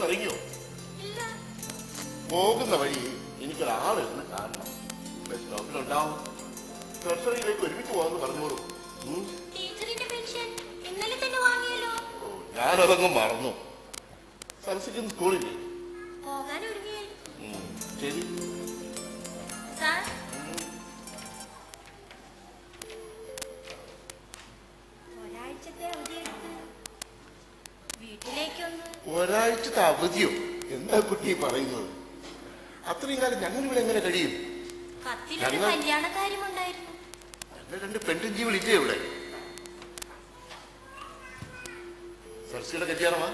ഇറങ്ങിയോ? പോകുന്ന വഴി എനിക്കൊരാളെന്ന് കാണണം. ബസ് സ്റ്റോപ്പിലുണ്ടാവും. ട്രഷറിയിലേക്ക് ഒരുമിച്ച് പോകാമെന്ന് പറഞ്ഞോളൂ. ഞാനതങ്ങ് മറന്നു. സരസ്വതി സ്കൂളില്ലേ? ശരി. ഒരാഴ്ചത്തെ അവധിയോ? എന്താ കുട്ടി പറയുന്നത്? അത്രയും കാലം ഞങ്ങൾ ഇവിടെ എങ്ങനെ കഴിയും? ഞങ്ങൾ രണ്ട് പെൺകുഞ്ഞികളില്ലേ ഇവിടെ? സരസ്വതിയുടെ കല്യാണമാ?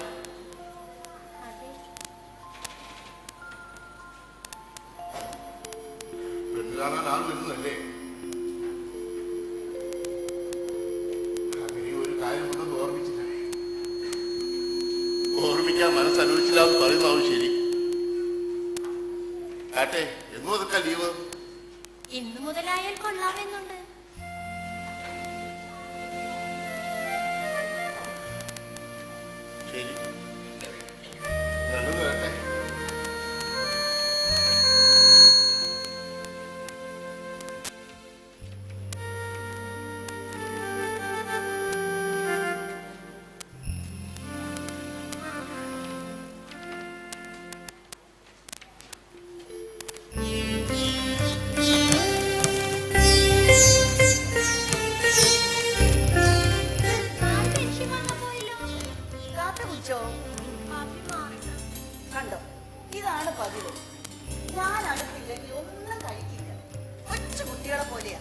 പെണ്ണ് കാണാൻ ആൾ വരുന്നല്ലേ? അങ്ങനെ ഒരു കാര്യം കൊണ്ടൊന്നും ഓർമ്മിച്ചില്ല. ഓർമ്മിക്കാൻ മനസ്സനുവദിച്ചില്ല എന്ന് പറയുന്നതാവും ശരി. ആട്ടെ, എന്നു മുതൽക്കാ ലീവ്? ഇന്നു മുതലായാൽ കൊള്ളാമെന്നുണ്ട്. ശരി, നല്ലത് വരട്ടെ. കണ്ടോ, ഇതാണ് പതിവ്. ഞാൻ അടുത്തില്ലെങ്കിൽ ഒന്നും കഴിക്കില്ല. കൊച്ചു കുട്ടികളെ പോലെയാ.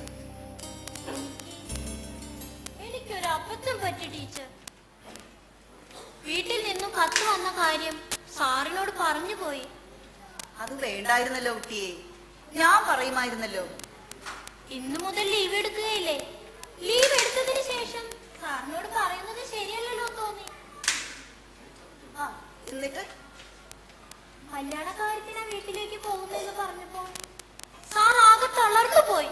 എനിക്കൊരു അബദ്ധം പറ്റി ടീച്ചർ. വീട്ടിൽ നിന്നും കത്ത് വന്ന കാര്യം സാറിനോട് പറഞ്ഞു പോയി. അത് വേണ്ടായിരുന്നല്ലോ കുട്ടിയെ, ഞാൻ പറയുമായിരുന്നല്ലോ. ഇന്നു മുതൽ ലീവ് എടുക്കുകയില്ലേ? ലീവ് എടുത്തതിന് ശേഷം സാറിനോട് പറയുന്നത് ശരിയല്ലല്ലോ തോന്നി. എന്നിട്ട് കല്യാണ കാര്യത്തിന് വീട്ടിലേക്ക് പോകുന്നെന്ന് പറഞ്ഞപ്പോ സാർ ആകെ തളർന്നു പോയി.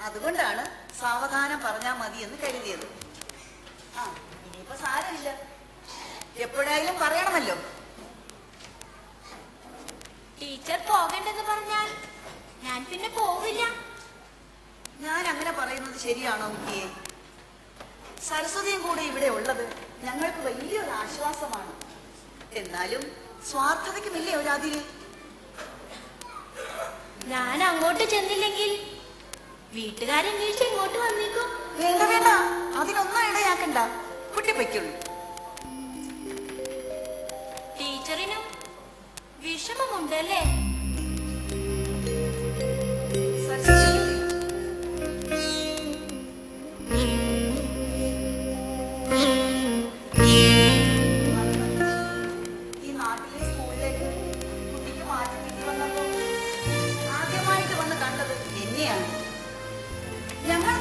അതുകൊണ്ടാണ് സാവധാനം പറഞ്ഞാ മതി എന്ന് കരുതിയത്. ഇനിയിപ്പോ സാരമില്ല, എപ്പോഴായാലും പറയണമല്ലോ. ടീച്ചർ പോകണ്ടെന്ന് പറഞ്ഞാൽ ഞാൻ പിന്നെ പോവില്ല. ഞാൻ അങ്ങനെ പറയുന്നത് ശരിയാണോ കുട്ടിയെ? സരസ്വതിയും കൂടെ ഇവിടെ ഉള്ളത് ഞങ്ങൾക്ക് വലിയൊരു ആശ്വാസമാണ്. എന്നാലും സ്വാർത്ഥതയ്ക്കുമില്ലേ ഒരതിര്? ഞാൻ അങ്ങോട്ട് ചെന്നില്ലെങ്കിൽ വീട്ടുകാരന്വേഷിച്ച് ഇങ്ങോട്ട് വന്നേക്കും. വേണ്ട വേണ്ട, അതിനൊന്നും ഇടയാക്കണ്ട. കുട്ടി പൊയ്ക്കുള്ളൂ. ടീച്ചറിനും വിഷമമുണ്ടല്ലേ?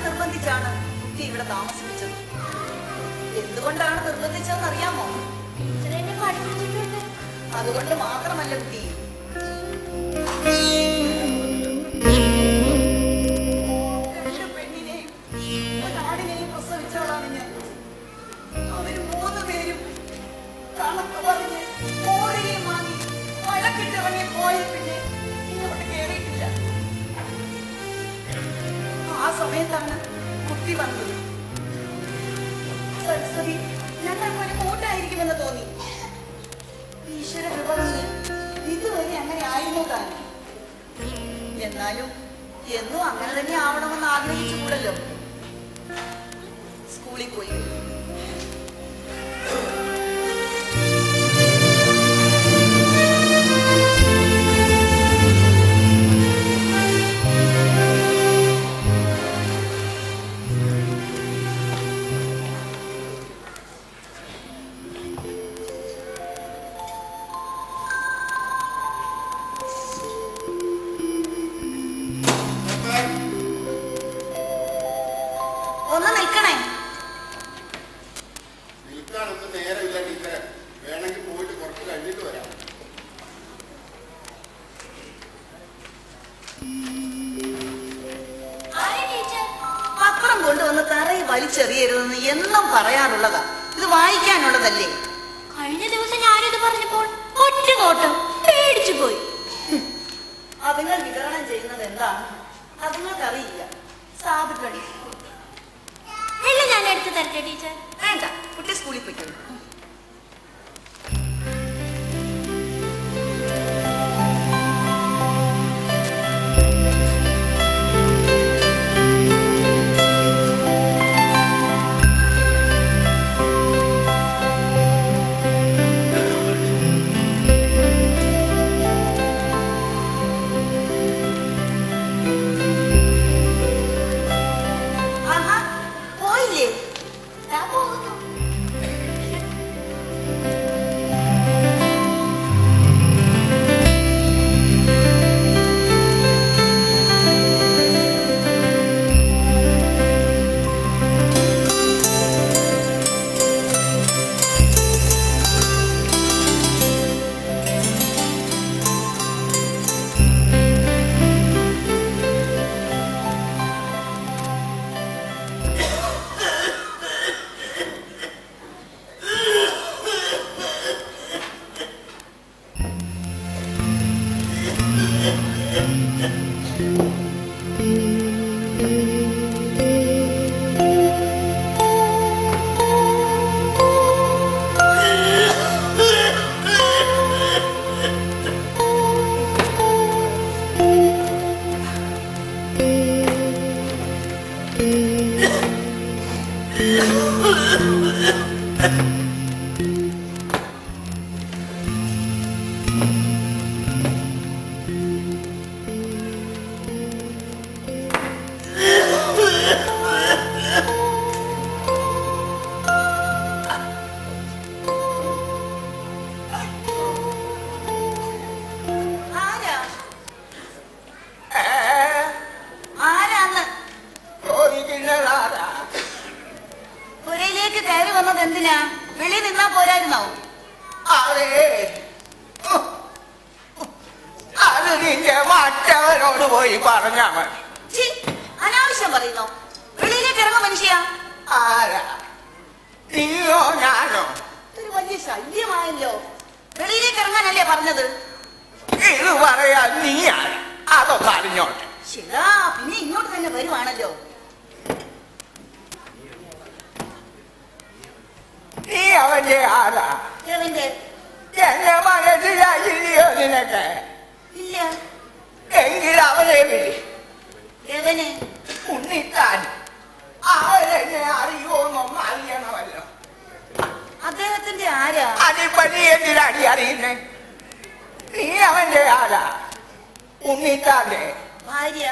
നിർബന്ധിച്ചാണ് കുട്ടി ഇവിടെ താമസിപ്പിച്ചത്. എന്തുകൊണ്ടാണ് നിർബന്ധിച്ചതെന്ന് അറിയാമോ? അതുകൊണ്ട് മാത്രമല്ല കുട്ടി, രണ്ട് പെണ്ണിനെയും ഒരാടിനെയും പ്രസവിച്ചവളാണ് ഞാൻ. അവര് 3 പേരും കണക്ക് പറഞ്ഞ് കോഴിയും വാങ്ങി വഴക്കിട്ടിറങ്ങി പോയ പിന്നെ ഇങ്ങോട്ട് കേറിയിട്ടില്ല. ആ സമയത്താണ് കുട്ടി വന്നത്. സരസ്വതി ഞങ്ങൾക്കൊരു കൂട്ടായിരിക്കുമെന്ന് തോന്നി. ഈശ്വര കൃപ കൊണ്ട് ഇതുവരെ അങ്ങനെ ആയിരുന്നു താൻ. എന്നാലും എന്നും അങ്ങനെ തന്നെ ആവണമെന്ന് ആഗ്രഹിച്ചുകൂടല്ലോ. സ്കൂളിൽ പോയി ഒന്ന് നിൽക്കണേ. നിൽക്കാനൊന്നും നേരമില്ല ടീച്ചറെ. വേണമെങ്കിൽ പോയിട്ട് കുറച്ച് കഴിഞ്ഞിട്ട് വരാം. പത്രം കൊണ്ടുവന്ന് തറയിൽ വലിച്ചെറിയരുതെന്ന് എന്നും പറയാറുള്ളതാ. ഇത് വായിക്കാനുള്ളതല്ലേ? കഴിഞ്ഞ ദിവസം ഞാനിത് പറഞ്ഞപ്പോൾ അവനോട് പോയി പറഞ്ഞാ മതി. അനാവശ്യം പറയുന്നോ? വെളിയിലേക്ക് ഇറങ്ങാൻ മനുഷ്യ. ആരാ? നീയോ ഞാനോ? ഒരു വലിയ ശല്യമായല്ലോ. വെളിയിലേക്ക് ഇറങ്ങാനല്ലേ പറഞ്ഞത്? ഇത് പറയാൻ നീ ആരാ? അതൊക്കെ അറിഞ്ഞോട്ടെ. ശരിയാ, പിന്നെ ഇങ്ങോട്ട് തന്നെ വരുവാണല്ലോ. നീ അവന്റെ ആരാ? എവന്റെ? എന്നെ മനസ്സിലായില്ലയോ നിനക്ക്? ഇല്ല. എങ്കിൽ അവനെ വിളി. എവന്? ഉണ്ണിത്താൻ. അവരെന്നെ അറിയുമോന്നൊന്നും അറിയണമല്ലോ. അദ്ദേഹത്തിന്റെ ആരാ? അതിപ്പോ നീ എന്തിനാടി അറിയുന്നേ? നീ അവന്റെ ആരാ? ഉണ്ണിത്താന്റെ ഭാര്യ.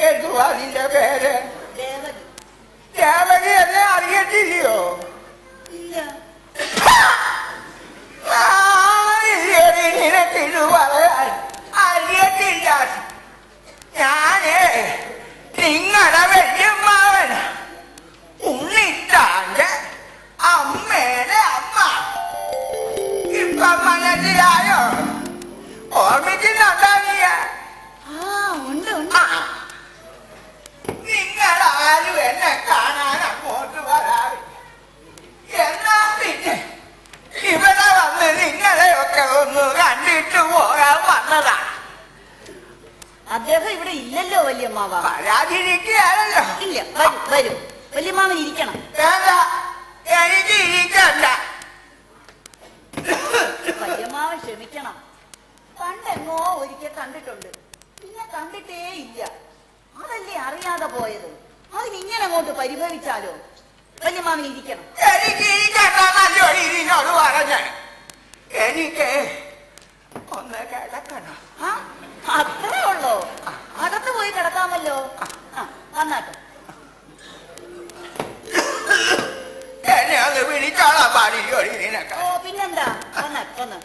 എന്തുവാ നിന്റെ പേര്? ദേവതി. ദേവതി എന്നെ അറിയത്തില്ലയോ? ഇല്ല. നിനക്കിത് പറയാൻ അറിയത്തില്ല. ഞാനേ നിങ്ങളുടെ വല്യമ്മാവൻ ഉണ്ണിത്താന്റെ അമ്മയുടെ അമ്മ. ഇപ്പൊ മനസ്സിലായോ? ഓർമ്മിക്കുന്നുണ്ടോ നീ? ഉണ്ട് ഉണ്ട്. നിങ്ങളാരും എന്നെ കാണാൻ അങ്ങോട്ട് വരാറില്ല. എന്നാ പിന്നെ ഇവിടെ വന്ന് നിങ്ങളെയൊക്കെ ഒന്ന് കണ്ടിട്ട് പോകാൻ വന്നതാ. അദ്ദേഹം ഇവിടെ ഇല്ലല്ലോ വല്യമ്മാവ. വരാതിരിക്കുകയാണല്ലോ. ഇല്ല, വരും വരും. വല്യമ്മാവൻ ഇരിക്കണം. വേണ്ട, എനിക്ക് ഇരിക്കണ്ട. വല്യമ്മാവൻ ക്ഷമിക്കണം. പണ്ടെങ്ങോ ഒരിക്കൽ കണ്ടിട്ടുണ്ട്, പിന്നെ കണ്ടിട്ടേ ഇല്ല. അതല്ലേ അറിയാതെ പോയത്. അതിനിങ്ങനെ അങ്ങോട്ട് പരിഭവിച്ചാലോ? വല്യമ്മാവൻ ഇരിക്കണം. എനിക്ക് ഇരിക്കണ്ടല്ലോ ഇതിനോട് പറഞ്ഞ. എനിക്ക് ഒന്ന് കിടക്കണം. ആ, അത്രേ ഉള്ളോ? അകത്ത് പോയി കിടക്കാമല്ലോ. വന്നാട്ടെ. എന്നെ ഒന്ന് വിളിച്ചോളാൻ പാടില്ലോ നിനക്ക്? ഓ പിന്നെന്താ, വന്നാട്ടെ വന്ന്.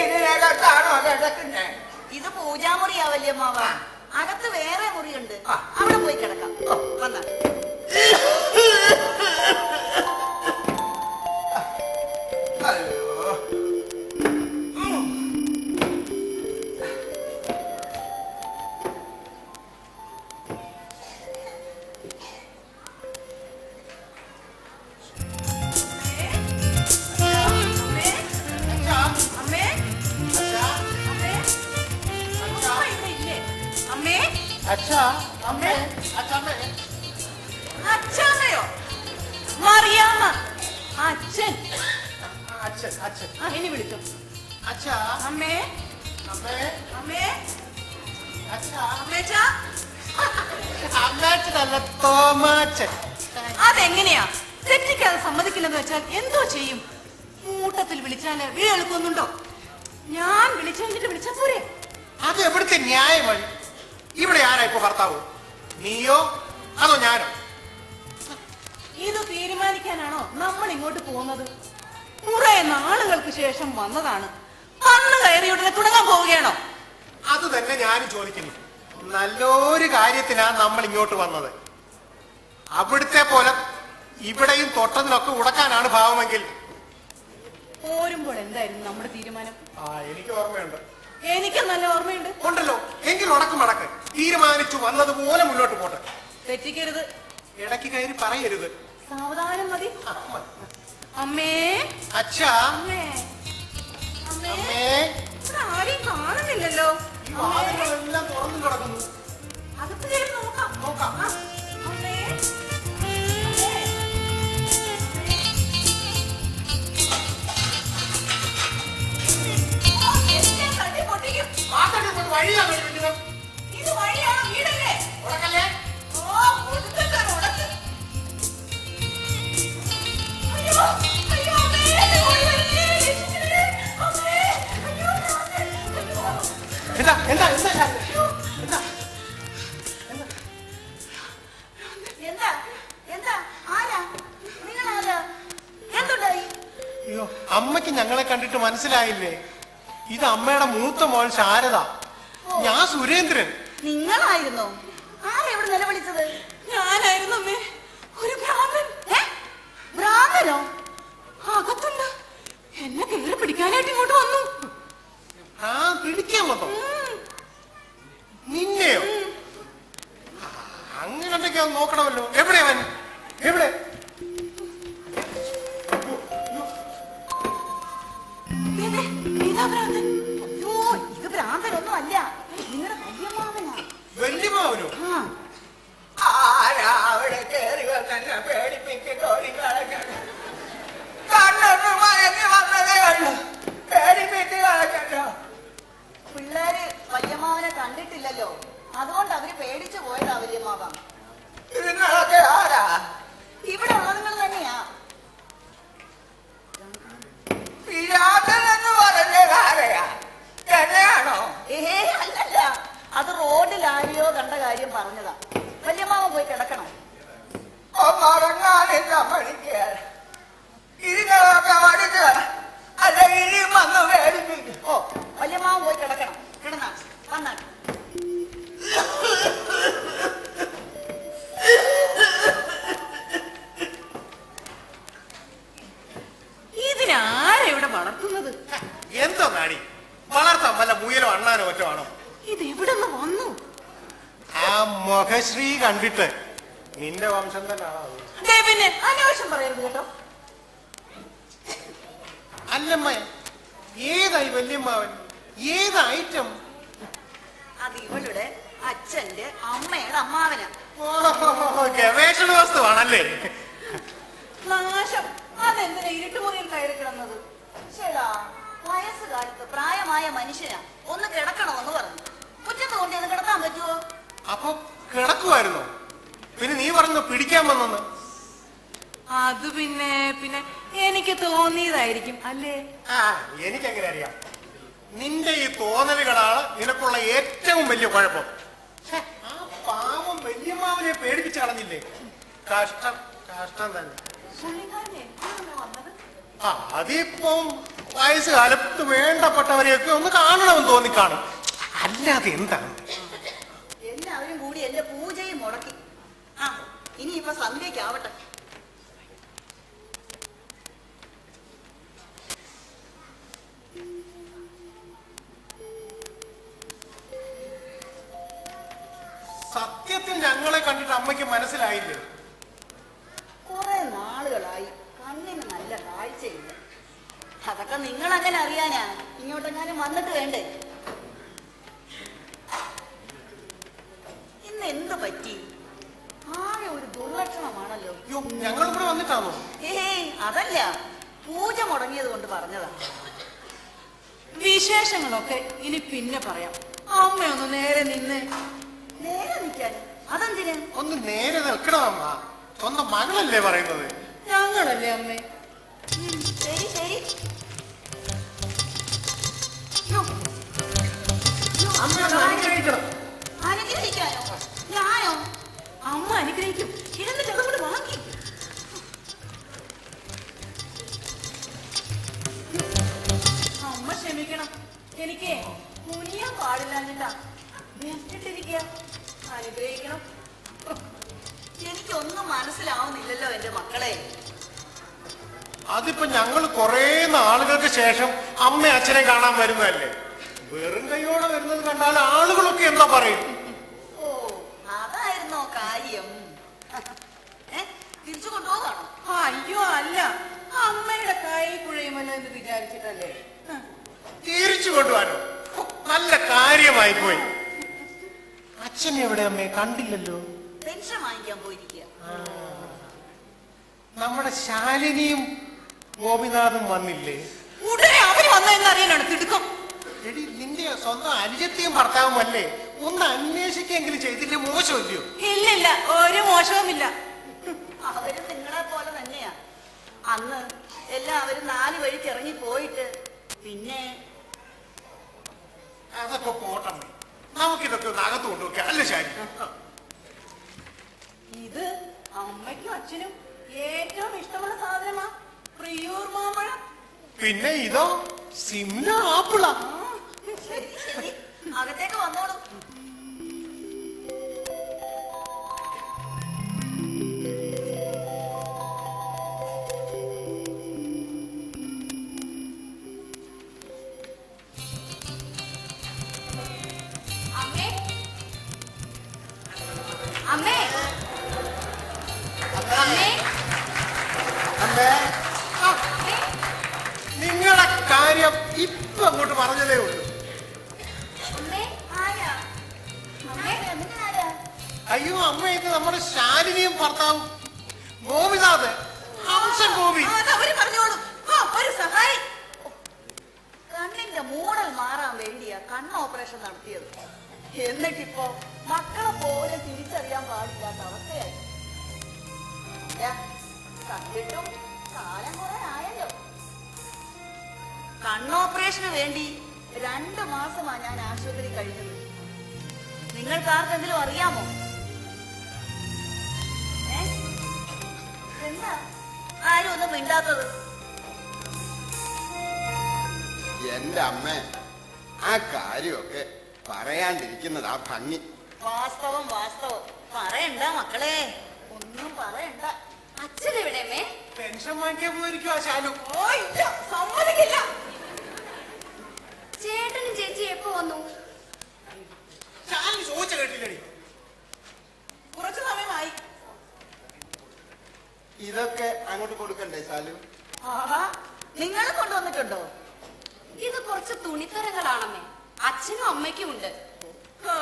ഇതിനകത്താണോ കിടക്കുന്നേ? ഇത് പൂജാമുറിയാ വല്യമ്മാവ. അകത്ത് വേറെ മുറിയുണ്ട്, അവിടെ പോയി കിടക്കാം. വന്നാ. അയ്യോ, അച്ഛനയോ? മറിയാമ്മ. അച്ഛൻ. ഇനി വിളിച്ചു. അമ്മേ അമ്മേ അമ്മേച്ചാ. അതെങ്ങനെയാ തെറ്റിക്കാതെ സമ്മതിക്കില്ലെന്ന് വെച്ചാൽ എന്തോ ചെയ്യും? കൂട്ടത്തിൽ വിളിച്ചാല് വീഴെളുക്കൊന്നുണ്ടോ? ഞാൻ വിളിച്ചെന്നിട്ട് വിളിച്ചാ പോരെ? അത് എവിടുത്തെ ന്യായമാണ്? ഇവിടെ ആരാ ഇപ്പൊ ഭർത്താവ്? നീയോ അതോ ഞാനോ? ഇത് തീരുമാനിക്കാനാണോ നമ്മൾ ഇങ്ങോട്ട് പോകുന്നത്? കുറെ നാളുകൾക്ക് ശേഷം വന്നതാണ്. വന്നു കയറിയുടനെ തുടങ്ങാൻ പോവുകയാണോ? അത് തന്നെ ഞാനും ചോദിക്കുന്നു. നല്ലൊരു കാര്യത്തിനാ നമ്മൾ ഇങ്ങോട്ട് വന്നത്. അവിടുത്തെ പോലെ ഇവിടെയും തൊട്ടതിനൊക്കെ ഉടക്കാനാണ് ഭാവമെങ്കിൽ പോരുമ്പോൾ എന്തായിരുന്നു നമ്മുടെ തീരുമാനം? എനിക്ക് ഓർമ്മയുണ്ട്. എനിക്ക് നല്ല ഓർമ്മയുണ്ട്. ഉണ്ടല്ലോ. എങ്കിൽ ഉടക്കും അടക്ക്. തീരുമാനിച്ചു വന്നതുപോലെ മുന്നോട്ട് പോട്ടെ. തെറ്റിക്കരുത്. ഇടയ്ക്ക് കയറി പറയരുത്. സാവധാനം മതി. അമ്മേ അച്ഛാ. അമ്മേ അമ്മേ അമ്മേ. ഇവിടെ ആരെയും കാണുന്നില്ലല്ലോ. ഈ വാതിലുകളെല്ലാം തുറന്നു കിടക്കുന്നു. അകത്ത് കയറി നോക്കാം. നോക്കാം. അമ്മേ വഴിയാണ് വിളിക്കുന്നത്. ഇത് വഴിയാണോ? വീടല്ലേ? ഉടക്കല്ലേ? ഓ ഒടുക്കത്താണ് ഉടക്ക്. അയ്യോ അയ്യോ അമ്മേ ഓടി വരണേ. രക്ഷിക്കണേ. അമ്മേ അയ്യോ അയ്യോ. എന്താ എന്താ എന്താ എന്താ എന്താ എന്താ ആരാ? നിങ്ങളാരാ? എന്തുണ്ടായി? അയ്യോ, അമ്മയ്ക്ക് ഞങ്ങളെ കണ്ടിട്ട് മനസ്സിലായില്ലേ? ഇത് അമ്മയുടെ മൂത്ത മോൾ ശാരദ. ഞാൻ സുരേന്ദ്രൻ. നിങ്ങളായിരുന്നോ? ആരാ ഇവിടെ നിലവിളിച്ചത്? ഞാനായിരുന്നു അമ്മേ. ഒരു ഭ്രാന്തൻ. ഭ്രാന്തനോ? അകത്തുണ്ട്. എന്നെ കയറി പിടിക്കാനായിട്ട് ഇങ്ങോട്ട് വന്നു. പിടിക്കാൻ ആരെയോ കണ്ട കാര്യം പറഞ്ഞതാ. വല്യമ്മാവ പോയി കിടക്കണം. ഒന്നുറങ്ങാനില്ല മണിക്ക്. ഇതിനൊക്കെ മടിച്ച് അല്ല ഇനിയും വന്ന് വേടിപ്പിക്കും. ഓ, വല്യമ്മാവ പോയി കിടക്കണം. കിടന്നാ വന്നാ ഇതിനാരാ ഇവിടെ വളർത്തുന്നത്? എന്തോ നാടി വളർത്താൻ വല്ല മുയലോ അണ്ണാനോ ഒറ്റ ആണോ? ഇത് എവിടെ നിന്ന് വന്നു? ആ മുഖശ്രീ കണ്ടിട്ട് നിന്റെ വംശം തന്നെയാണോ? പിന്നെ അനാവശ്യം പറയരുത് കേട്ടോ. അല്ലമ്മ, ഏതായി വല്യമ്മാവൻ? ഏത് ഐറ്റം? അത് ഇവളുടെ അച്ഛന്റെ അമ്മയുടെ അമ്മാവനാ. ഗവേഷണ വസ്തുവാണല്ലേ? നാശം. അതെന്തിനാ ഇരുട്ടുമുറിയിൽ കയറി കിടന്നത്? ചേടാ, വയസ്സുകാലത്ത് പ്രായമായ മനുഷ്യനാ. ഒന്ന് കിടക്കണമെന്ന് പറഞ്ഞു. മുറ്റത്ത് കൊണ്ടുവന്ന് കിടക്കാൻ പറ്റുമോ? അപ്പൊ കിടക്കുമായിരുന്നോ? പിന്നെ നീ പറഞ്ഞു പിടിക്കാൻ വന്നെന്ന്. അത് പിന്നെ പിന്നെ എനിക്ക് തോന്നിയതായിരിക്കും അല്ലേ? ആ, എനിക്കെങ്ങനെ അറിയാം? നിന്റെ ഈ തോന്നലുകളാണ് നിനക്കുള്ള ഏറ്റവും വലിയ കുഴപ്പം. ആ പാവം വല്യമ്മാവനെ പേടിപ്പിച്ച് കളഞ്ഞില്ലേ? കഷ്ടം, കഷ്ടം തന്നെ. ആ, അതിപ്പം വയസ്സുകാലത്ത് വേണ്ടപ്പെട്ടവരെയൊക്കെ ഒന്ന് കാണണമെന്ന് തോന്നിക്കാണും. അല്ലാതെ എന്താണ്? എല്ലാവരും കൂടി എന്റെ പൂജയും മുടക്കി. ആ, ഇനിയിപ്പൊ സന്ധ്യക്കാവട്ടെ. സത്യത്തിൽ ഞങ്ങളെ കണ്ടിട്ട് അമ്മയ്ക്ക് മനസ്സിലായില്ലേ? കുറെ നാളുകളായി കണ്ണിന് നല്ല കാഴ്ചയില്ല. അതൊക്കെ നിങ്ങൾ അങ്ങനെ അറിയാനാ? ഇങ്ങോട്ടെങ്ങാനും വന്നിട്ട് വേണ്ടേ? ഇന്ന് എന്ത് പറ്റി? ആകെ ഒരു ദുർലക്ഷണമാണല്ലോ. ഞങ്ങൾ ഇവിടെ വന്നിട്ടാണോ? ഏയ്, അതല്ല, പൂജ മുടങ്ങിയത് കൊണ്ട് പറഞ്ഞതാ. വിശേഷങ്ങളൊക്കെ ഇനി പിന്നെ പറയാം. അമ്മയൊന്ന് നേരെ നിന്ന്. നേരെ നിൽക്കാൻ അതെന്തിന്? ഒന്ന് നേരെ നിൽക്കണം അമ്മ. സ്വന്തം മകളല്ലേ പറയുന്നത്? ഞങ്ങളല്ലേ അമ്മേ? ശരി ശരി. അനുഗ്രഹിക്കണം. അനുഗ്രഹിക്കാനോ? ഞാനോ? അമ്മ അനുഗ്രഹിക്കും. ഇരുന്നിട്ട് അതുകൊണ്ട് വാങ്ങി. അമ്മ ക്ഷമിക്കണം. എനിക്ക് കുനിയാൻ പാടില്ലാഞ്ഞിട്ടാ. വെച്ചിട്ടിരിക്കുക. അനുഗ്രഹിക്കണം. എനിക്കൊന്നും മനസ്സിലാവുന്നില്ലല്ലോ എന്റെ മക്കളെ. അതിപ്പോ ഞങ്ങൾ കുറെ നാളുകൾക്ക് ശേഷം അമ്മ അച്ഛനെ കാണാൻ വരുന്നതല്ലേ? വെറും കൈയോടെ വരുന്നത് കണ്ടാൽ ആളുകളൊക്കെ എന്താ പറയും? ഓ, അതായിരുന്നോ കാര്യം? തിരിച്ചു കൊണ്ടുപോകാണോ? അയ്യോ അല്ല, അമ്മയുടെ കൈ കുഴയുമല്ലോ എന്ന് വിചാരിച്ചിട്ടല്ലേ. തിരിച്ചു കൊണ്ടുപോകാനോ? നല്ല കാര്യമായി പോയി. അച്ഛൻ എവിടെ അമ്മയെ കണ്ടില്ലല്ലോ? പെൻഷൻ വാങ്ങിക്കാൻ പോയിരിക്കുക. നമ്മുടെ ശാലിനിയും ഗോപിനാഥും വന്നില്ലേ? ഉടനെ അവര് വന്നതെന്നറിയാനാണ് തിടുക്കം. എടി, നിന്റെ സ്വന്തം അനുജത്തിയും ഭർത്താവും അല്ലേ? ഒന്ന് അന്വേഷിക്കെങ്കിലും ചെയ്തില്ലേ? മോശമല്ലയോ? ഇല്ലില്ല, ഒരു മോശവുമില്ല. അവര് നിങ്ങളെ പോലെ തന്നെയാ. അന്ന് എല്ലാവരും 4 വഴിക്ക് ഇറങ്ങി പോയിട്ട് പിന്നെ അതൊക്കെ പോട്ടമ്മേ, നമുക്കിതൊക്കെ ഒന്ന് അകത്ത് കൊണ്ടുവയ്ക്കാം അല്ലേ ശാലി? ഇത് അമ്മയ്ക്കും അച്ഛനും ഏറ്റവും ഇഷ്ടമുള്ള സാധനമാ, പ്രിയൂർ മാമ്പഴം. പിന്നെ ഇതോ സിംല ആപ്പിളാ. ശരി ശരി, അകത്തേക്ക് വന്നോളൂ. അമ്മേ അമ്മേ അമ്മേ അമ്മേ, നിങ്ങളുടെ കാര്യം ഇപ്പൊ അങ്ങോട്ട് പറഞ്ഞതേ ഉള്ളൂ. അമ്മേ ആരാ? അമ്മേ എന്തിനാരാ? അയ്യോ അമ്മ, ഇത് നമ്മുടെ ശാലിനിയും ഭർത്താവും ഗോപിനാഥ്, ഹംസൻ ഗോപി. അവര് പറഞ്ഞോളൂ. ഒരു സഹായി. കണ്ണിന്റെ മൂടൽ മാറാൻ വേണ്ടിയാ കണ്ണ് ഓപ്പറേഷൻ നടത്തിയത്. എന്നിട്ടിപ്പോ മക്കളെ പോലെ തിരിച്ചറിയാൻ പാടില്ലാത്ത അവസ്ഥയായി. കണ്ടിട്ടും കാലം കുറെ ആയല്ലോ. കണ്ണോപ്പറേഷന് വേണ്ടി 2 മാസമാ ഞാൻ ആശുപത്രി കഴിഞ്ഞത്. നിങ്ങൾക്ക് ആർക്കെങ്കിലും അറിയാമോ? എന്താ ആരും ഒന്നും മിണ്ടാത്തത്? എന്റെ അമ്മ, ആ കാര്യമൊക്കെ പറയാണ്ടിരിക്കുന്നതാ ഭംഗി. വാസ്തവം വാസ്തവം. പറയണ്ട മക്കളെ, ഒന്നും പറയണ്ട. അച്ഛനെവിടെമേ? പെൻഷൻ വാങ്ങിക്കാൻ പോയിരിക്കും ആ ശാലു. ഓ ഇല്ല, സമ്മതിക്കില്ല. ചേട്ടനും ചേച്ചി എപ്പോ വന്നു? ശാലു ചോദിച്ച കേട്ടില്ലടി. കുറച്ചു സമയമായി. ഇതൊക്കെ അങ്ങോട്ട് കൊടുക്കണ്ടേ ശാലു? ആഹാ, നിങ്ങളെ കൊണ്ടുവന്നിട്ടുണ്ടോ? ഇത് കുറച്ച് തുണിത്തരങ്ങളാണമ്മേ. അച്ഛനും അമ്മയ്ക്കും ഉണ്ട്. ഓ,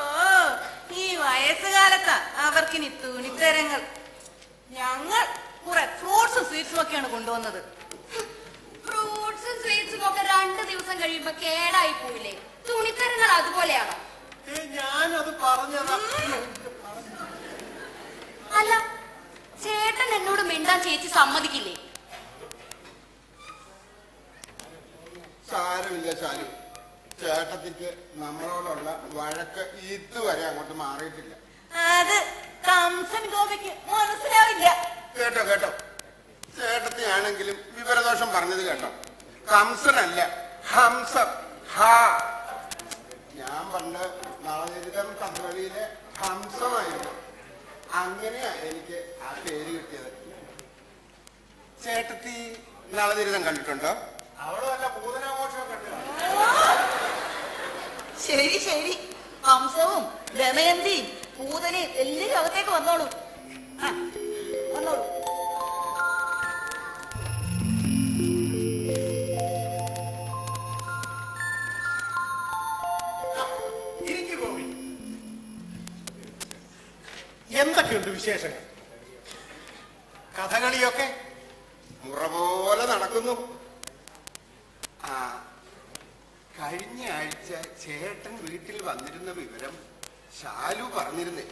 ഈ വയസ്സുകാലത്താ അവർക്കിനി തുണിത്തരങ്ങൾ. ഞങ്ങൾ കുറെ ഫ്രൂട്ട്സും സ്വീറ്റ്സും ഒക്കെയാണ് കൊണ്ടുവന്നത്. ഫ്രൂട്ട്സും സ്വീറ്റ്സും ഒക്കെ 2 ദിവസം കഴിയുമ്പോ കേടായി പോയില്ലേ? തുണിത്തരങ്ങൾ അതുപോലെയാണോ? ഞാനത് പറഞ്ഞതാ. അല്ല, ചേട്ടൻ എന്നോട് മിണ്ടാൻ ചേച്ചി സമ്മതിക്കില്ലേ? സാരമില്ല ശാലു, ചേട്ടത്തിക്ക് നമ്മളോടുള്ള വഴക്ക് ഇതുവരെ അങ്ങോട്ട് മാറിയിട്ടില്ല. അത് കംസൻ ഗോപിക്ക് മനസ്സിലാവില്ല. കേട്ടോ കേട്ടോ, ചേട്ടത്തിയാണെങ്കിലും വിവരദോഷം പറഞ്ഞത് കേട്ടോ. കംസനല്ല, ഹംസം. ഞാൻ പണ്ട് നളചരിതം കഥകളിയിലെ ഹംസമായിരുന്നു. അങ്ങനെയാ എനിക്ക് ആ പേര് കിട്ടിയത്. ചേട്ടത്തി നളചരിതം കണ്ടിട്ടുണ്ടോ? അവിടെ വല്ല പൂതനാഘോഷം കണ്ടില്ല. ശരി ശരി, ഹംസവും ദമയന്തിയും പൂതനയും എല്ലാവരും അകത്തേക്ക് വന്നോളൂ. വന്നോളൂ. എന്തൊക്കെയുണ്ട് വിശേഷങ്ങൾ? കഥകളിയൊക്കെ മുറ പോലെ നടക്കുന്നു. ആ, കഴിഞ്ഞ ആഴ്ച ചേട്ടൻ വീട്ടിൽ വന്നിരുന്ന വിവരം ശാലു പറഞ്ഞിരുന്നേ.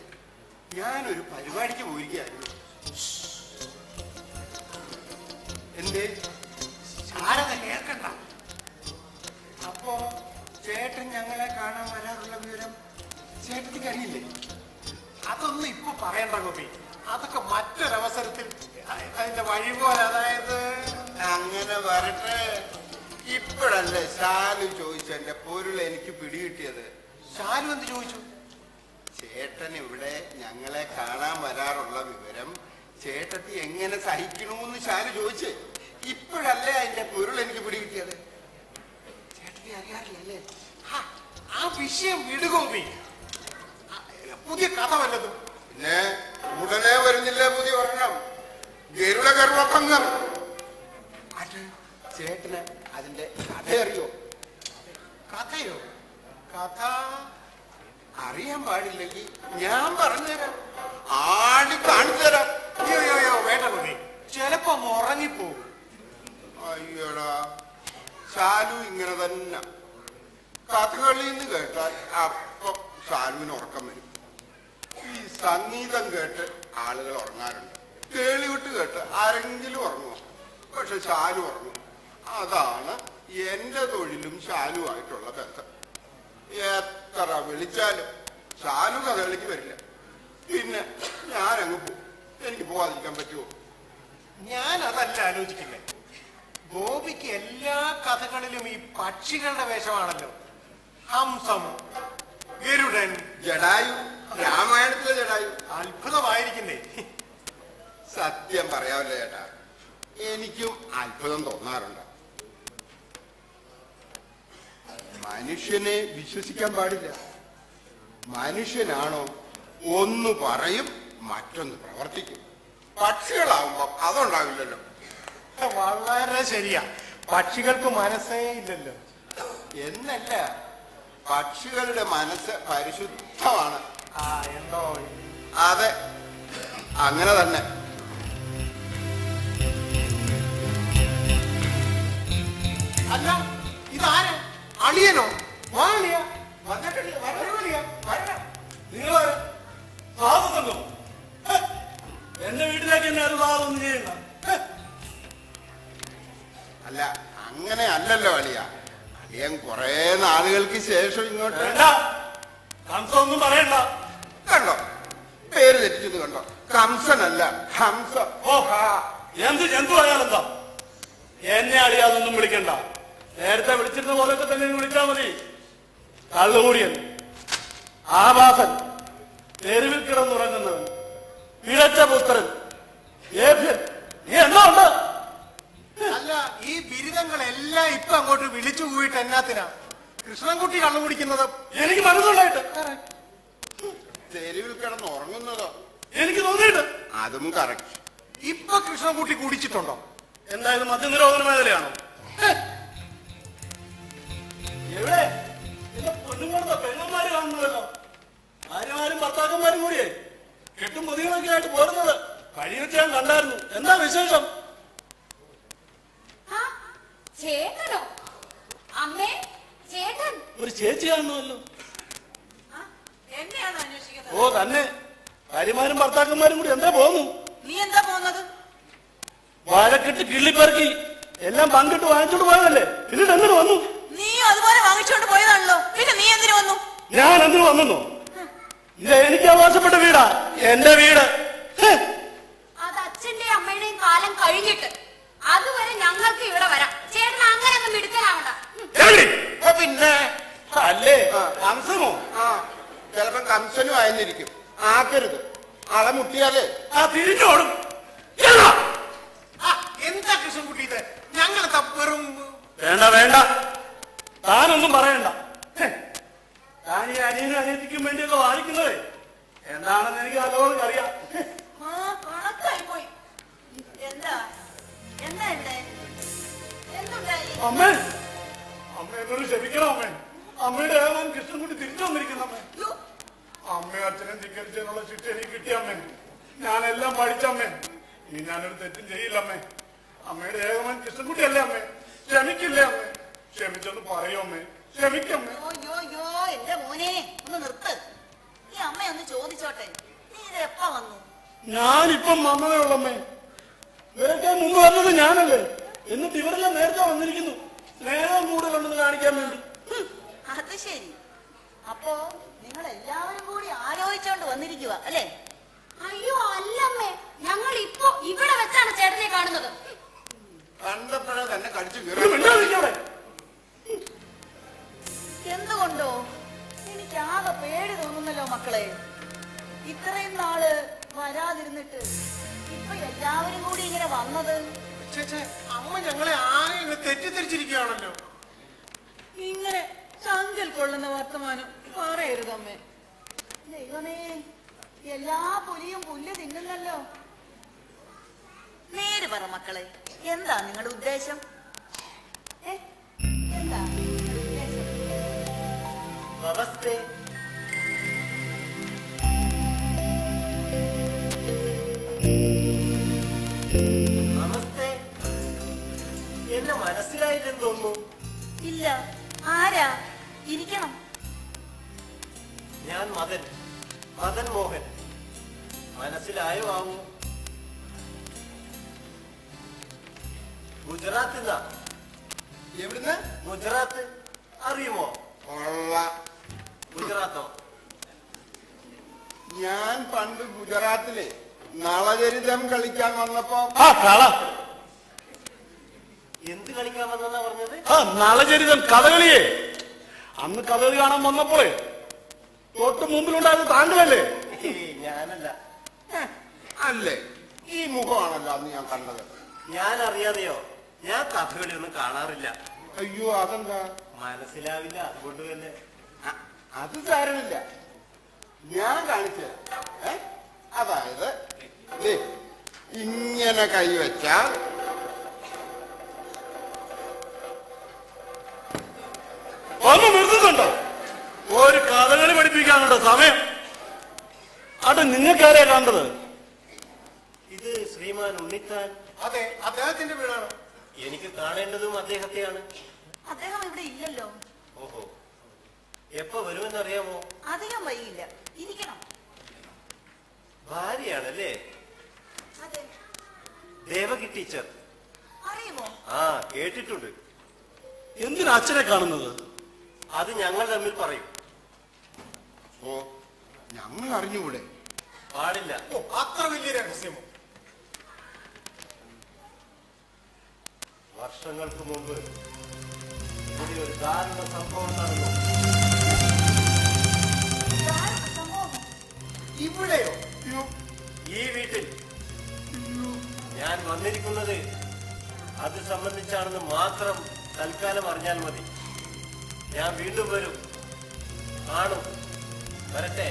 ഞാനൊരു പരിപാടിക്ക് പോയിരിക്കുകയായിരുന്നു. എന്തേ? ശാരദ കേൾക്കണ്ട. അപ്പോ ചേട്ടൻ ഞങ്ങളെ കാണാൻ വരാറുള്ള വിവരം ചേട്ടത്തിക്ക് അറിയില്ലേ? അതൊന്നും ഇപ്പൊ പറയണ്ട ഗോപി. അതൊക്കെ മറ്റൊരവസരത്തിൽ അതിന്റെ വഴി പോലെ. അതായത് അങ്ങനെ വരട്ടെ. ഇപ്പോഴല്ലേ ശാലു ചോദിച്ചെന്റെ പൊരുൾ എനിക്ക് പിടികിട്ടിയത്. ശാലു എന്ത് ചോദിച്ചു? ചേട്ടൻ ഇവിടെ ഞങ്ങളെ കാണാൻ വരാറുള്ള വിവരം ചേട്ടത്തി എങ്ങനെ സഹിക്കണമെന്ന് ശാലു ചോദിച്ചേ. ഇപ്പോഴല്ലേ അതിന്റെ പൊരുൾ എനിക്ക് പിടികിട്ടിയത്. ചേട്ടത്തി അറിയാറില്ലല്ലേ? ആ വിഷയം വിടുഗോപി. പുതിയ കഥ വല്ലതും? പിന്നെ ഉടനെ വരുന്നില്ലേ പുതിയ ഒരെണ്ണം, ഗരുഡ ഗർവഭംഗം. അത് ചേട്ടന് അതിന്റെ കഥ അറിയോ? കഥയോ? കഥ അറിയാൻ പാടില്ലെങ്കിൽ ഞാൻ പറഞ്ഞുതരാം, ആടി കാണിച്ചു തരാം. അയ്യോ വേണ്ട ഗോപി, ചിലപ്പോ ഉറങ്ങിപ്പോകും. അയ്യോടാ, ശാലു ഇങ്ങനെ തന്നെ. കഥകളിന്ന് കേട്ടാൽ അപ്പൊ ശാലുവിന് ഉറക്കം വരും. ഈ സംഗീതം കേട്ട് ആളുകൾ ഉറങ്ങാറുണ്ട്. കേളിവിട്ട് കേട്ട് ആരെങ്കിലും ഉറങ്ങുമോ? പക്ഷെ ശാലു ഉറങ്ങും. അതാണ് എന്റെ തൊഴിലും ശാലുവായിട്ടുള്ള ബന്ധം. എത്ര വിളിച്ചാലും ശാലു കഥകളിക്ക് വരില്ല. പിന്നെ ഞാനങ്ങ് പോകും. എനിക്ക് പോവാതിരിക്കാൻ പറ്റുമോ? ഞാൻ അതല്ല ആലോചിക്കില്ലേ. ഗോപിക്ക് എല്ലാ കഥകളിലും ഈ പക്ഷികളുടെ വേഷമാണല്ലോ. ഹംസം, ഗരുഡൻ, ജടായു, രാമായണത്തിലെ ജടായു. അത്ഭുതമായിരിക്കുന്നേ. സത്യം പറയാമല്ലോ ചേട്ടാ, എനിക്കും അത്ഭുതം തോന്നാറുണ്ട്. മനുഷ്യനെ വിശ്വസിക്കാൻ പാടില്ല. മനുഷ്യനാണോ ഒന്ന് പറയും മറ്റൊന്ന് പ്രവർത്തിക്കും. പക്ഷികളാവുമ്പോ അതുണ്ടാവില്ലല്ലോ. വളരെ ശരിയാ, പക്ഷികൾക്ക് മനസ്സേ ഇല്ലല്ലോ. എന്നല്ല, പക്ഷികളുടെ മനസ്സ് പരിശുദ്ധമാണ്. എന്തോ അതെ, അങ്ങനെ തന്നെ. അല്ല, ഇതാര്? അളിയനോ? വാളിയ വന്നിട്ടില്ല. വരവില്ല, വരണം. നിങ്ങള് സാധുതല്ലോ എന്റെ വീട്ടിലേക്ക് എന്നെ അത് സാധൊന്നും ചെയ്യണ്ട. അല്ല, അങ്ങനെ അല്ലല്ലോ അളിയ. അളിയൻ കുറെ നാളുകൾക്ക് ശേഷം ഇങ്ങോട്ട്. വേണ്ട, കംസൊന്നും പറയണ്ട. കണ്ടോ, പേര് തെറ്റിച്ചത് കണ്ടോ? കംസനല്ല, ഹംസ. ഓ, എന്ത് ജന്തുവായാലെന്താ? എന്നെ അടിയാതൊന്നും വിളിക്കണ്ട. നേരത്തെ വിളിച്ചിരുന്ന പോലൊക്കെ തന്നെ വിളിച്ചാ മതി. കള്ളുകൂടിയൻ, ആഭാസൻ, തെരുവിൽ കിടന്നുറങ്ങുന്നവൻ, പിഴച്ച പുത്രൻ, ഏഭ്യൻ, നീ എന്താ ഉണ്ട്? അല്ല, ഈ ബിരുദങ്ങളെല്ലാം ഇപ്പൊ അങ്ങോട്ട് വിളിച്ചു പോയിട്ട് എന്നാത്തിനാ കൃഷ്ണൻകുട്ടി കള്ളു കുടിക്കുന്നത്? എനിക്ക് മനസ്സുണ്ടായിട്ട്, തെരുവിൽ കിടന്ന് ഉറങ്ങുന്നതോ? എനിക്ക് തോന്നിയിട്ട്. അതും കറക്റ്റ്. ഇപ്പൊ കൃഷ്ണൻകുട്ടി കുടിച്ചിട്ടുണ്ടോ? എന്തായാലും മദ്യനിരോധന മേഖലയാണോ? എവിടെ എന്റെ പൊന്നുകൊടുത്ത പെങ്ങന്മാര് കാണുന്നതല്ലോ. ഭാര്യമാരും ഭർത്താക്കന്മാരും കൂടിയേ കെട്ടും പൊതികളൊക്കെ ആയിട്ട് പോരുന്നത് കഴിഞ്ഞ ഞാൻ കണ്ടായിരുന്നു. എന്താ വിശേഷം? ചേട്ടനോ? അമ്മേ, ചേട്ടൻ ഒരു ചേച്ചി കാണുമല്ലോ. എന്നെയാണോ അന്വേഷിക്കുന്നത്? ഓ തന്നെ. ഭാര്യമാരും ഭർത്താക്കന്മാരും കൂടി എന്താ പോകുന്നു? നീ എന്താ പോകുന്നത്? വാഴക്കെട്ട് കിള്ളിപ്പെറുക്കി എല്ലാം പങ്കിട്ട് വാങ്ങിച്ചോണ്ട് പോയതല്ലേ, പിന്നീട് എന്തിനു വന്നു? നീ അതുപോലെ വാങ്ങിച്ചോണ്ട് പോയതാണല്ലോ, പിന്നെ നീ എന്തിനു വന്നു? ഞാൻ എന്തിനു വന്നു? ഇത് എനിക്ക് അവകാശപ്പെട്ട വീടാ, എന്റെ വീട്. അത് അച്ഛന്റെയും അമ്മയുടെയും കാലം കഴിഞ്ഞിട്ട് അതുവരെ ഞങ്ങൾക്ക് ഇവിടെ വരാം. ചേട്ടൻ അങ്ങനെ ഒന്നും മിടുക്കനാവണ്ട. പിന്നെ അല്ലേ കംസമോ? ചിലപ്പോ കംസനും ആയെന്നിരിക്കും. ആക്കരുത്, ആളെ മുട്ടിയാലേ തിരിഞ്ഞോടും. എന്താ കൃഷ്ണൻകുട്ടി ഇത്? ഞങ്ങൾ വെറും വേണ്ട വേണ്ട, താനൊന്നും പറയണ്ട. താൻ ഈ അനിയനും അനിയത്തിക്കും വേണ്ടിയൊക്കെ വാദിക്കുന്നതേ എന്താണെന്ന് എനിക്ക് നല്ലോണം അറിയാം. കണക്കായി പോയി. എന്താ എന്താ എന്തുണ്ടായി? അമ്മേ, അമ്മ എന്നോട് ക്ഷമിക്കണം അമ്മേ. അമ്മയുടെ ഏവൻ കൃഷ്ണൻകുട്ടി തിരിച്ചു വന്നിരിക്കുന്നു അമ്മേ. അമ്മയും അച്ഛനും ധിക്കരിച്ചതിനുള്ള ശിക്ഷ എനിക്ക് കിട്ടിയമ്മേ. ഞാനെല്ലാം പഠിച്ചമ്മേ. ഇനി ഞാനൊരു തെറ്റും ചെയ്യില്ലമ്മേ. അമ്മയുടെ ഏകമൻ കൃഷ്ണൻകുട്ടിയല്ലേ അമ്മേ? ക്ഷമിക്കില്ലേ അമ്മേ? ക്ഷമിച്ചൊന്ന് പറയൂ അമ്മേ, ക്ഷമിക്കമ്മേ. യോ എന്റെ മോനെ ഒന്ന് നിർത്ത്. ഈ അമ്മയൊന്ന് ചോദിച്ചോട്ടെ, നീ ഇത് എപ്പ വന്നു? ഞാനിപ്പം വന്നതേ ഉള്ളമ്മേ. ഇവരൊക്കെ മുമ്പ് വന്നത് ഞാനല്ലേ, എന്നിട്ട് ഇവരെല്ലാം നേരത്തെ വന്നിരിക്കുന്നു. സ്നേഹം കൂടുതലുണ്ടെന്ന് കാണിക്കാൻ വേണ്ടി. അത് ശരി. അപ്പോ നിങ്ങൾ എല്ലാവരും കൂടി ആലോചിച്ചോണ്ട് വന്നിരിക്കുക അല്ലേ? അയ്യോ അല്ലമ്മേ, ഞങ്ങൾ ഇപ്പൊ ഇവിടെ വെച്ചാണ് ചേട്ടനെ കാണുന്നത്. കണ്ടപ്പോഴേ തന്നെ കടിച്ചു ഇത് മിണ്ടാതിരിക്കവിടെ. എന്തുകൊണ്ടോ എനിക്ക് ആകെ പേടി തോന്നുന്നല്ലോ മക്കളെ. ഇത്രയും നാള് വരാതിരുന്നിട്ട് ഇപ്പൊ എല്ലാവരും കൂടി ഇങ്ങനെ വന്നത്. അമ്മ ഞങ്ങളെ ആരെയും തെറ്റിദ്ധരിച്ചിരിക്കുകയാണല്ലോ. ഇങ്ങനെ ചങ്കൽ കൊള്ളുന്ന വർത്തമാനം പറയരുതമ്മേ. ദൈവമേ, എല്ലാ പുലിയും പുല്ല് തിന്നുന്നല്ലോ. നേര് പറ മക്കളെ, എന്താ നിങ്ങളുടെ ഉദ്ദേശം? എന്താ ഉദ്ദേശം? നമസ്തേ. നമസ്തേ. എന്നെ മനസ്സിലായിട്ടെന്ന് തോന്നുന്നു. ഇല്ല, ആരാ? ഇരിക്കണം. ഞാൻ മദൻ മോഹൻ. മനസ്സിലായോ ആവോ? ഗുജറാത്തിൽ നിന്നാ. എവിടുന്ന്? ഗുജറാത്ത് അറിയുമോ? ഗുജറാത്തോ? ഞാൻ പണ്ട് ഗുജറാത്തിലെ നളചരിതം കളിക്കാൻ വന്നപ്പോ എന്ത് കളിക്കാൻ വന്നെന്നാ പറഞ്ഞത്? നളചരിതം കഥകളിയെ. അന്ന് കഥകളി കാണാൻ വന്നപ്പോഴേ തൊട്ട് മുമ്പിലുണ്ടായത് താങ്കളല്ലേ? ഞാനല്ല. അല്ലേ, ഈ മുഖമാണല്ലോ അന്ന് ഞാൻ കണ്ടത്. ഞാൻ അറിയാതെയോ, ഞാൻ കഥകളി ഒന്നും കാണാറില്ല. അയ്യോ, അതെന്താ? മനസ്സിലാവില്ല, അതുകൊണ്ട് തന്നെ. അത് സാരമില്ല, ഞാൻ കാണിച്ചു. അതായത് ദേ, ഇങ്ങനെ കൈവച്ചാൽ ഒന്ന് നിർത്തുന്നുണ്ടോ? ഒരു കഥകളി പഠിപ്പിക്കാനുണ്ടോ സമയം? അത് നിങ്ങൾക്കാരെയാ കണ്ടത്? ഇത് ശ്രീമാൻ ഉണ്ണിത്താൻ. അതെ, അദ്ദേഹത്തിന്റെ വീടാണ്. എനിക്ക് കാണേണ്ടതും അദ്ദേഹത്തെയാണ്. അദ്ദേഹം ഇവിടെ ഇല്ലല്ലോ. ഓഹോ, എപ്പോ വരുമെന്നറിയാമോ? അധികം വൈകില്ല, ഇരിക്കണം. ഭാര്യയാണല്ലേ? അതെ. ദേവകി ടീച്ചർ അറിയുമോ? ആ, കേട്ടിട്ടുണ്ട്. എന്തിനാ അച്ഛനെ കാണുന്നത്? അത് ഞങ്ങൾ തമ്മിൽ പറയും. അപ്പോ ഞങ്ങൾ അറിഞ്ഞുകൂടെ? പാടില്ല. അത്ര വലിയ രഹസ്യമോ? വർഷങ്ങൾക്ക് മുമ്പ് ഇവിടെ ഒരു ദാരുണ സംഭവം നടന്നു. ഇവിടെയോ? ഈ വീട്ടിൽ ഞാൻ വന്നിരിക്കുന്നത് അത് സംബന്ധിച്ചാണെന്ന് മാത്രം തൽക്കാലം അറിഞ്ഞാൽ മതി. ഞാൻ വീണ്ടും വരും, കാണും. വരട്ടെ.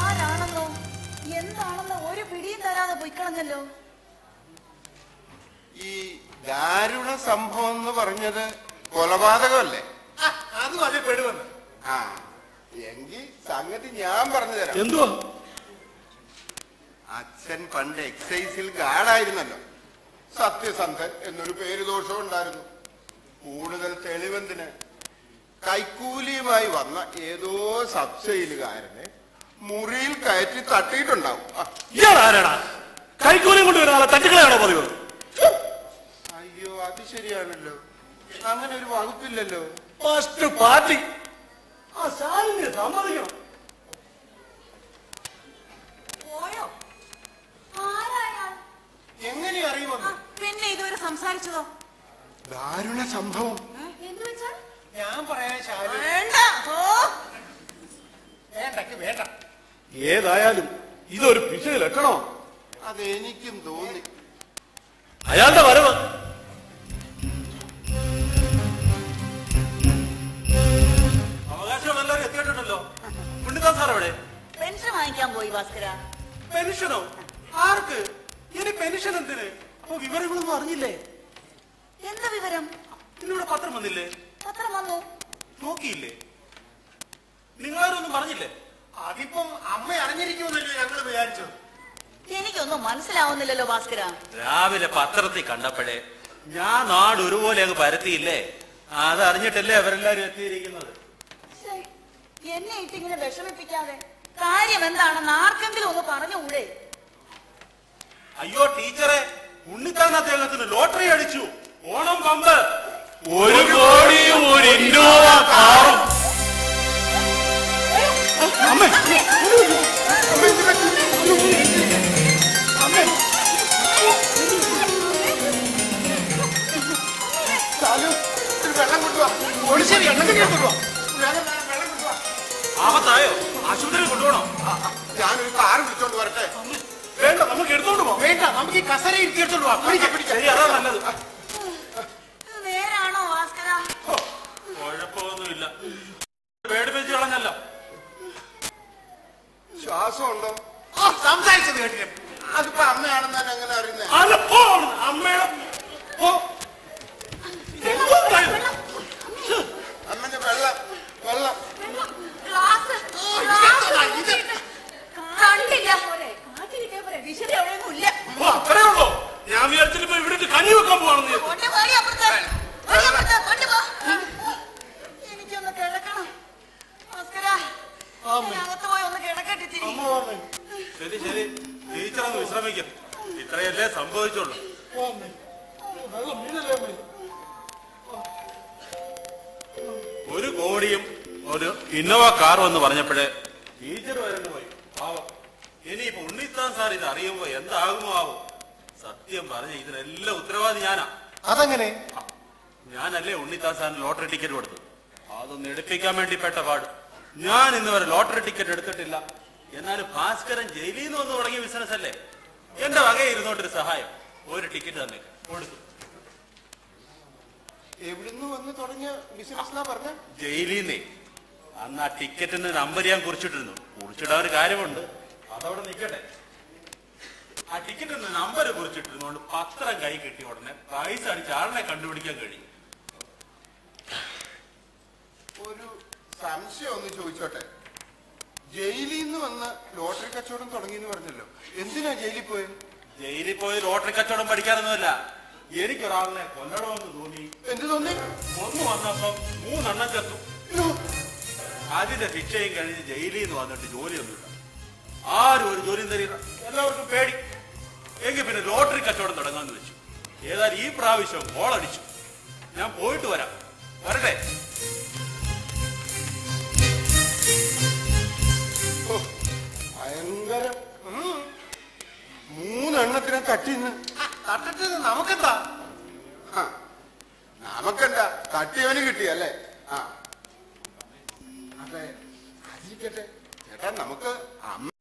ആരാണെന്നോ എന്താണെന്നോ ഒരു പിടിയും തരാതെ പൊയ്ക്കളഞ്ഞല്ലോ. ഈ ദാരുണ സംഭവം എന്ന് പറഞ്ഞത് കൊലപാതകമല്ലേ? അതും അതേ പെടുവെന്ന്. ആ, എങ്കിൽ സംഗതി ഞാൻ പറഞ്ഞു തരാം. എന്തുവാ? അച്ഛൻ പണ്ട് എക്സൈസിൽ ഗാർഡായിരുന്നല്ലോ. സത്യസന്ധൻ എന്നൊരു പേര് ദോഷവും ഉണ്ടായിരുന്നു. കൂടുതൽ തെളിവെന്തിന്, കൈക്കൂലിയുമായി വന്ന ഏതോ സബ് സെയിലുകാരനെ മുറിയിൽ കയറ്റി തട്ടിയിട്ടുണ്ടാവും. ഇയാളാരാടാ? കൈക്കൂലിയും കൊണ്ട് ഒരാളെ തട്ടിക്കളയാണോ പതിവ്? അയ്യോ, അത് ശരിയാണല്ലോ. അങ്ങനെ ഒരു വകുപ്പില്ലല്ലോ. ഫസ്റ്റ് പാർട്ടി ആ ശാലിനെ സമ്മതിക്കണം. പോയോ? ആരായാ? എങ്ങനെ അറിയുമെന്ന്? പിന്നെ ഇതുവരെ സംസാരിച്ചതോ? ദാരുണ സംഭവം. എന്തു വെച്ചാൽ? ഞാൻ പറയാൻ ശാലു വേണ്ട. ഓ, വേണ്ടക്ക് വേണ്ട. ഏതായാലും ഇതൊരു പിശ ലക്ഷണോ? അതെനിക്കും തോന്നി. അയാളുടെ വരവ് അവകാശം എല്ലാവരും എത്തിയിട്ടുണ്ടല്ലോ. പുണ്യദാസ് സാർ എവിടെ? പെൻഷൻ വാങ്ങിക്കാൻ പോയി ഭാസ്കര. പെൻഷനോ? ആർക്ക്? ഇനി പെൻഷൻ എന്തിന്? അപ്പൊ വിവരങ്ങളൊന്നും അറിഞ്ഞില്ലേ? എന്താ വിവരം? ഇന്നിവിടെ പത്രം വന്നില്ലേ? പത്രം വന്നു. നോക്കിയില്ലേ? നിങ്ങളാരൊന്നും പറഞ്ഞില്ലേ? അതിപ്പം അമ്മ അറിഞ്ഞിരിക്കുമെന്നല്ലേ ഞങ്ങൾ വിചാരിച്ചത്. എനിക്കൊന്നും മനസ്സിലാവുന്നില്ലല്ലോ ഭാസ്കര. രാവിലെ പത്രത്തിൽ കണ്ടപ്പോഴേ ഞാൻ നാട് ഒരുപോലെ അങ്ങ് പരത്തിയില്ലേ? അതറിഞ്ഞിട്ടല്ലേ അവരെല്ലാരും എത്തിയിരിക്കുന്നത്. ശ്ശേ, എന്നെ ഇട്ടിങ്ങനെ വിഷമിപ്പിക്കാതെ കാര്യം എന്താണെന്ന് ആർക്കെങ്കിലും ഒന്ന് പറഞ്ഞുകൂടെ? അയ്യോ ടീച്ചറെ, ഉണ്ണിത്താൻ അദ്ദേഹത്തിന് ലോട്ടറി അടിച്ചു. ഓണം പമ്പ് 1 കോടിയും 1 ഇന്നോവ കാറും. അമ്മേ, വെള്ളം കൊണ്ടുപോവാ. ഒളിശ്ശേരി എണ്ണം കൊണ്ടുപോവാ. വേഗം വേണം, വെള്ളം കൊണ്ടുപോവാ. ആപത്തായോ? ആശുപത്രിയിൽ കൊണ്ടുപോകണം. ഞാനൊരു കാറ് വിളിച്ചോണ്ട് വരട്ടെ? വേണ്ട, നമുക്ക് എടുത്തോണ്ട് പോവാം. വേണ്ട, നമുക്ക് ഈ കസര ഇരുത്തിയെടുത്തോണ്ട് പോവാം. ശരി, അതാ നല്ലത്. ഇത് നേരാണോ ഭാസ്കര? കുഴപ്പമൊന്നുമില്ല. പേടിപ്പിച്ച് കളഞ്ഞല്ലോ. ശ്വാസം ഉണ്ടോ? സംസാരിച്ചത് കേട്ടില്ല. അതിപ്പോ അമ്മയാണെന്ന് ഞാൻ എങ്ങനെ അറിയുന്നേ? അല്ല, അമ്മയുടെ അമ്മന്റെ വെള്ളം വെള്ളം ഗ്ലാസ് കണ്ടില്ല. വിശദ എവിടെയൊന്നും ഇല്ല. അത്രേ ഉള്ളൂ. ഞാൻ വിചാരിച്ചിപ്പോ ഇവിടെ കഞ്ഞി വെക്കാൻ പോവാണെന്ന്. എനിക്കൊന്ന് കിടക്കണം ഭാസ്കര. അകത്ത് പോയി ഒന്ന് കിടക്കട്ടിത്തിരി. ശരി ശരി, ടീച്ചറൊന്ന് വിശ്രമിക്കും. ഇത്രയല്ലേ സംഭവിച്ചുള്ളൂ. ഒരു കോടിയും ഒരു ഇന്നോവ കാറും എന്ന് പറഞ്ഞപ്പോഴേ ടീച്ചർ വരുന്നു പോയി. പാവം. ഇനിയിപ്പോ ഉണ്ണിത്താൻ സാർ ഇത് അറിയുമ്പോ എന്താകുമോ ആവും. സത്യം പറഞ്ഞ ഇതിനെല്ലാം ഉത്തരവാദി ഞാനാ. അതെങ്ങനെ? ഞാനല്ലേ ഉണ്ണിത്താൻ സാറിന് ലോട്ടറി ടിക്കറ്റ് കൊടുത്തത്. അതൊന്ന് എടുപ്പിക്കാൻ വേണ്ടി പെട്ട പാട്. ഞാൻ ഇന്ന് വരെ ലോട്ടറി ടിക്കറ്റ് എടുത്തിട്ടില്ല. എന്നാലും ഭാസ്കരൻ ജയിലിൽ നിന്ന് വന്ന് തുടങ്ങിയ ബിസിനസ് അല്ലേ. എന്റെ വകയിൽ ഇരുന്നോട്ടൊരു സഹായം, ഒരു ടിക്കറ്റ് തന്നെ കൊടുത്തു. എവിടുന്ന് വന്ന് തുടങ്ങിയ ബിസിനസ് പറഞ്ഞ? ജയിലിൽ നിന്നേ. അന്ന് ആ ടിക്കറ്റിന് നമ്പർ ഞാൻ കുറിച്ചിട്ടിരുന്നു. കുറിച്ചിടാൻ ഒരു കാര്യമുണ്ട്, അതവിടെ നിൽക്കട്ടെ. ആ ടിക്കറ്റിന് നമ്പർ കുറിച്ചിട്ടിരുന്നോണ്ട് പത്രം കൈ കിട്ടിയ ഉടനെ പൈസ അടിച്ച് ആളിനെ കണ്ടുപിടിക്കാൻ കഴിയും. ഒരു സംശയം ഒന്ന് ചോദിച്ചോട്ടെ. ജയിലിൽ നിന്ന് വന്ന് ലോട്ടറി കച്ചവടം തുടങ്ങിയെന്ന് പറഞ്ഞല്ലോ. എന്തിനാ ജയിലിൽ പോയത്? ജയിലിൽ പോയി ലോട്ടറി കച്ചവടം പഠിക്കാനൊന്നുമല്ല. എനിക്കൊരാളിനെ കൊല്ലണമെന്ന് തോന്നി. എന്ത് തോന്നി? ഒന്ന് വന്നപ്പം 3 എണ്ണം ചത്തു. അതിന്റെ ശിക്ഷയും കഴിഞ്ഞ് ജയിലിൽ നിന്ന് വന്നിട്ട് ജോലിയൊന്നുമില്ല. ആരും ഒരു ജോലിയും തരില്ല. എല്ലാവർക്കും പേടി. എങ്കിൽ പിന്നെ ലോട്ടറി കച്ചവടം തുടങ്ങാന്ന് വെച്ചു. ഏതായാലും ഈ പ്രാവശ്യം ഗോളടിച്ചു. ഞാൻ പോയിട്ട് വരാം. വരട്ടെ. ഭയങ്കരം. 3 എണ്ണത്തിനെ തട്ടിന്ന്. തട്ടിട്ട് നമുക്കെന്താ? നമുക്കെന്താ, തട്ടിയവന് കിട്ടിയല്ലേ? അതെ, അതിരിക്കട്ടെ ചേട്ടാ. നമുക്ക് അമ്മ